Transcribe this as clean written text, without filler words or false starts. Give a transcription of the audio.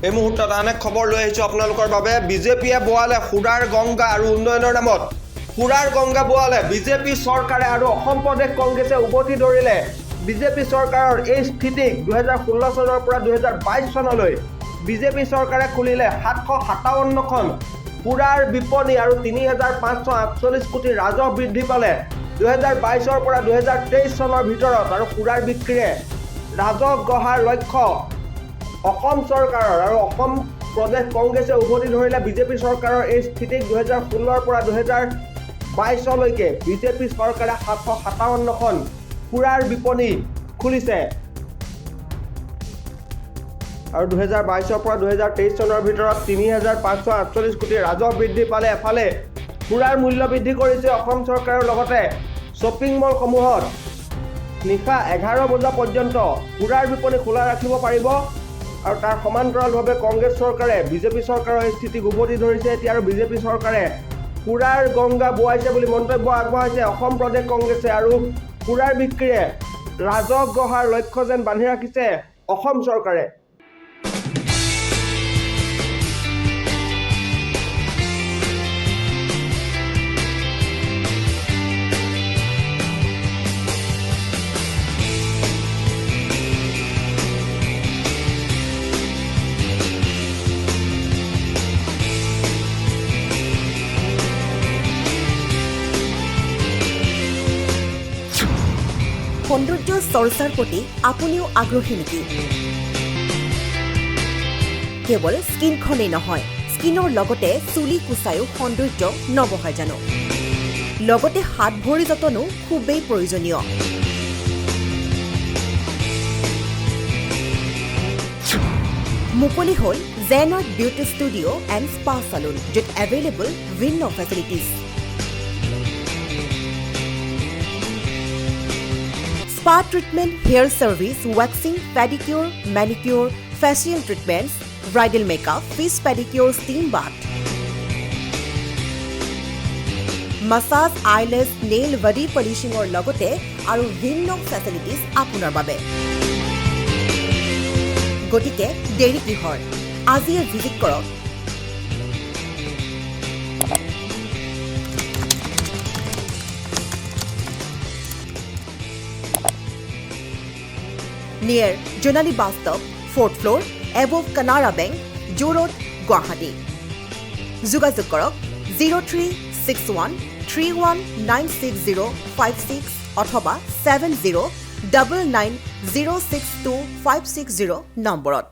এই মুহূৰ্তত আন এক খবৰ লৈ আহিছোঁ আপোনালোকৰ বাবে। বিজেপিয়ে বোৱালে সুৰাৰ গংগা আৰু উন্নয়নৰ নামত। সুৰাৰ গংগা বোৱালে বিজেপি চৰকাৰে আৰু অসম প্ৰদেশ কংগ্ৰেছে উভতি ধৰিলে বিজেপি চৰকাৰৰ এই স্থিতিক 2016 চনৰ পৰা 2022 চনলৈ বিজেপি চৰকাৰে খুলিলে 757খন সুৰাৰ বিপণী আৰু 3548 কোটি ৰাজহ বৃদ্ধি পালে 2022 পৰা 2023 চনৰ ভিতৰত। আৰু সুৰাৰ বিক্ৰীৰে ৰাজহ গঢ়াৰ লক্ষ্য অসম চৰকাৰৰ আৰু অসম প্ৰদেশ কংগ্ৰেছে উভতি ধৰিলে বিজেপি চৰকাৰৰ এই স্থিতিক 2016 পৰা 2022লৈকে বিজেপি চৰকাৰে 757খন সুৰাৰ বিপণী খুলিছে আৰু 2022 পৰা 2023 চনৰ ভিতৰত 3548 কোটি ৰাজহ বৃদ্ধি পালে। এফালে সুৰাৰ মূল্য বৃদ্ধি কৰিছে অসম চৰকাৰৰ লগতে শ্বপিং মলসমূহত নিশা 11 বজা পৰ্যন্ত সুৰাৰ বিপণী খোলা ৰাখিব পাৰিব। আৰু তাৰ সমান্তৰালভাৱে কংগ্ৰেছ চৰকাৰে বিজেপি চৰকাৰৰ স্থিতিক উভতি ধৰিছে এতিয়া। আৰু বিজেপি চৰকাৰে সুৰাৰ গংগা বোৱাইছে বুলি মন্তব্য আগবঢ়াইছে অসম প্ৰদেশ কংগ্ৰেছে। আৰু সুৰাৰ বিক্ৰীৰে ৰাজহ গঢ়াৰ লক্ষ্য যেন বান্ধি ৰাখিছে অসম চৰকাৰে। সৌন্দৰ্য চৰ্চাৰ প্ৰতি আপুনিও আগ্ৰহী নেকি? কেৱল স্কিনখনেই নহয়, স্কিনৰ লগতে চুলি কুচায়ো সৌন্দৰ্য নবঢ়ায় জানো? লগতে হাত ভৰি যতনো খুবেই প্ৰয়োজনীয়। মুকলি হ'ল জেনাৰ্ড বিউটি ষ্টুডিঅ' এণ্ড স্পা চালুন, য'ত এভেইলেবল ভিন্ন facilities. Spa treatment, hair service, waxing, pedicure, manicure, facial treatments, bridal makeup, fish pedicure, steam bath, massage, eyelash, nail, body polishing or logote aru vinno facilities apunar babe. Gotike deri kihor ajiye visit korok near Jonali Bus Stop, 4th floor, above Kanara Bank, Joo Road, Guwahati. Jogajog korok 0361 319605 অথবা 7099062560 নম্বৰত।